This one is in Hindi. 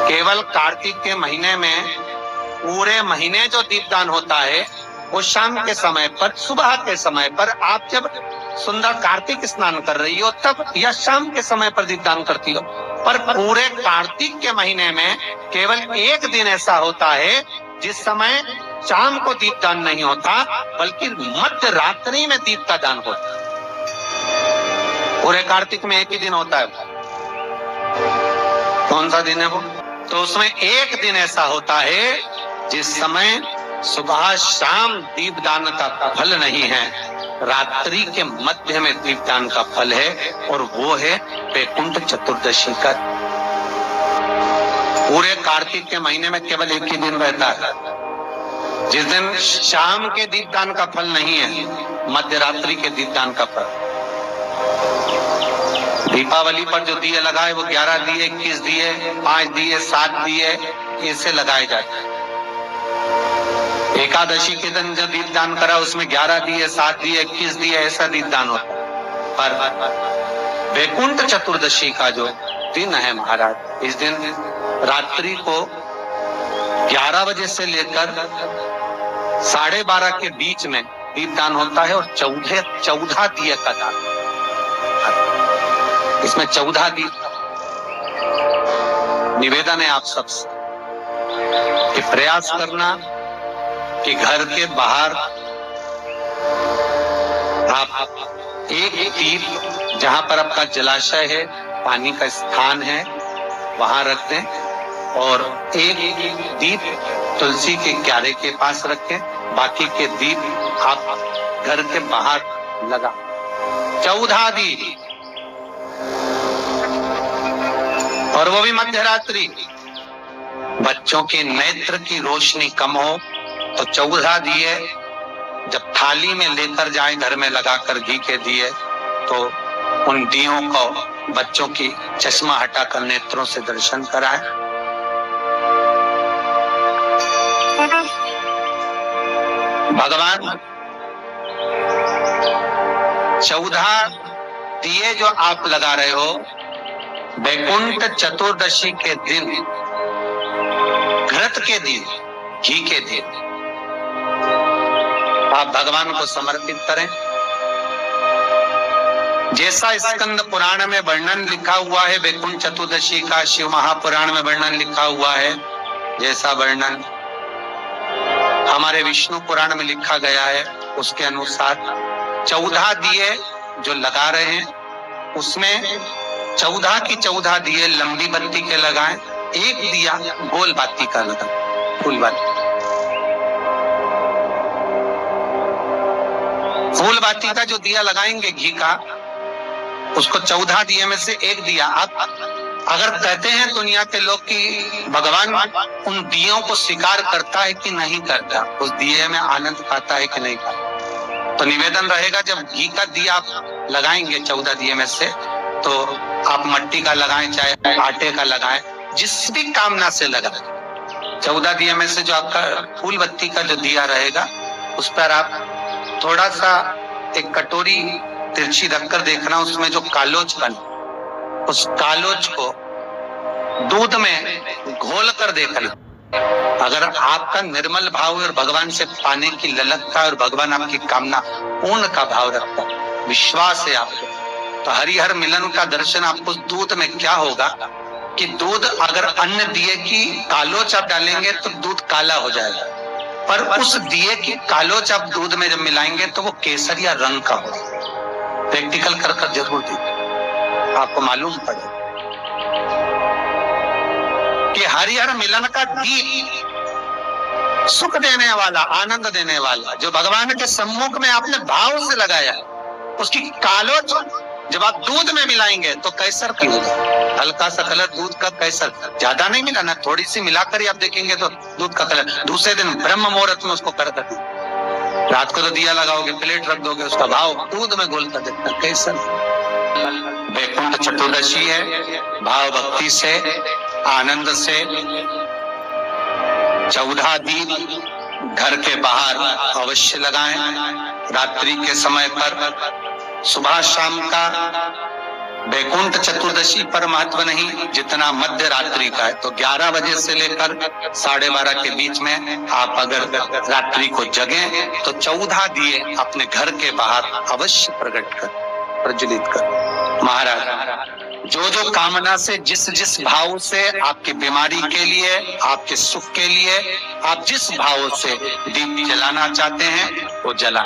केवल कार्तिक के महीने में पूरे महीने जो दीपदान होता है वो शाम के समय पर, सुबह के समय पर, आप जब सुंदर कार्तिक स्नान कर रही हो तब, या शाम के समय पर दीपदान करती हो। पर पूरे कार्तिक के महीने में केवल एक दिन ऐसा होता है जिस समय शाम को दीपदान नहीं होता, बल्कि मध्य रात्रि में दीप का दान होता है। पूरे कार्तिक में एक ही दिन होता है। कौन सा दिन है वो? तो उसमें एक दिन ऐसा होता है जिस समय सुबह शाम दीपदान का फल नहीं है, रात्रि के मध्य में दीपदान का फल है, और वो है वैकुंठ चतुर्दशी का। पूरे कार्तिक के महीने में केवल एक ही दिन रहता है जिस दिन शाम के दीपदान का फल नहीं है, मध्य रात्रि के दीपदान का फल। दीपावली पर जो दिए लगाए वो 11 दिए, 21 दिए, 5 दिए, 7 दिए, ऐसे लगाए जाते हैं। एकादशी के दिन जो दीपदान करा उसमें 11 दिए, 7 दिए, 21 दिए, ऐसा दीपदान होता है। पर वैकुंठ चतुर्दशी का जो दिन है महाराज, इस दिन रात्रि को 11 बजे से लेकर 12:30 के बीच में दीपदान होता है, और 14 दिए का दान। इसमें 14 दीप। निवेदन है आप सबसे कि प्रयास करना कि घर के बाहर आप एक दीप, जहां पर आपका जलाशय है, पानी का स्थान है, वहां रख दें, और एक दीप तुलसी के क्यारे के पास रखें। बाकी के दीप आप घर के बाहर लगा। 14 दीप, और वो भी मध्य रात्रि। बच्चों के नेत्र की रोशनी कम हो तो 14 दिए जब थाली में लेकर जाए, घर में लगाकर घी के दिए, तो उन दियों को बच्चों की चश्मा हटाकर नेत्रों से दर्शन कराए। भगवान 14 दिए जो आप लगा रहे हो वैकुंठ चतुर्दशी के दिन, घृत के दिन, घी के दिन, आप भगवान को समर्पित करें। जैसा स्कंद पुराण में वर्णन लिखा हुआ है वैकुंठ चतुर्दशी का, शिव महापुराण में वर्णन लिखा हुआ है, जैसा वर्णन हमारे विष्णु पुराण में लिखा गया है, उसके अनुसार 14 दिए जो लगा रहे हैं उसमें 14 की 14 दिए लंबी बत्ती के लगाएं, एक दिया गोल बाती का लगाएं, फूल बाती। फूल बाती का जो दिया लगाएंगे घी का, उसको 14 दिए में से एक दिया। आप अगर कहते हैं दुनिया के लोग कि भगवान उन दियों को स्वीकार करता है कि नहीं करता, उस दिए में आनंद पाता है कि नहीं पाता, तो निवेदन रहेगा जब घी का दिया आप लगाएंगे 14 दिए में से, तो आप मिट्टी का लगाएं चाहे आटे का लगाएं, जिस भी कामना से लगाएं। 14 दिए में से जो आपका फूल बत्ती का जो दिया रहेगा उस पर आप थोड़ा सा एक कटोरी तिरछी रखकर देखना, उसमें जो कालोज बन, उस कालोज को दूध में घोल कर देखना। अगर आपका निर्मल भाव और भगवान से पाने की ललकता और भगवान आपकी कामना पूर्ण का भाव रखता है, विश्वास है आपको, तो हरिहर मिलन का दर्शन आपको दूध में क्या होगा कि दूध, अगर अन्य दिए की कालोच आप डालेंगे तो दूध काला हो जाएगा, पर उस दिए की कालोच आप दूध में जब मिलाएंगे तो वो केसरिया रंग का होगा। प्रैक्टिकल कर जरूर देखिए, आपको मालूम पड़ेगा कि हरिहर मिलन का दीप, सुख देने वाला, आनंद देने वाला, जो भगवान के सम्मुख में आपने भाव से लगाया, उसकी कालोच जब आप दूध में मिलाएंगे तो कैसर का होगा। हल्का सा कलर दूध का कैसर, ज्यादा नहीं मिलाना, थोड़ी सी मिलाकर ही आप देखेंगे तो दूध का कलर। दूसरे दिन ब्रह्म मुहूर्त में उसको कर देते, रात को तो दिया लगाओगे, प्लेट रख दोगे, उसका भाव दूध में घोल कर देखना कैसर। वैकुंठ चतुर्दशी है, भाव भक्ति से, आनंद से 14 दीप घर के बाहर अवश्य लगाएं। रात्रि के समय पर, सुबह शाम का वैकुंठ चतुर्दशी पर महत्व नहीं जितना मध्य रात्रि का है। तो 11 बजे से लेकर 12:30 के बीच में आप अगर रात्रि को जगें तो 14 दिए अपने घर के बाहर अवश्य प्रज्वलित कर। महाराज जो जो कामना से जिस जिस भाव से आपकी बीमारी के लिए, आपके सुख के लिए, आप जिस भाव से दीप जलाना चाहते हैं वो जलाएं।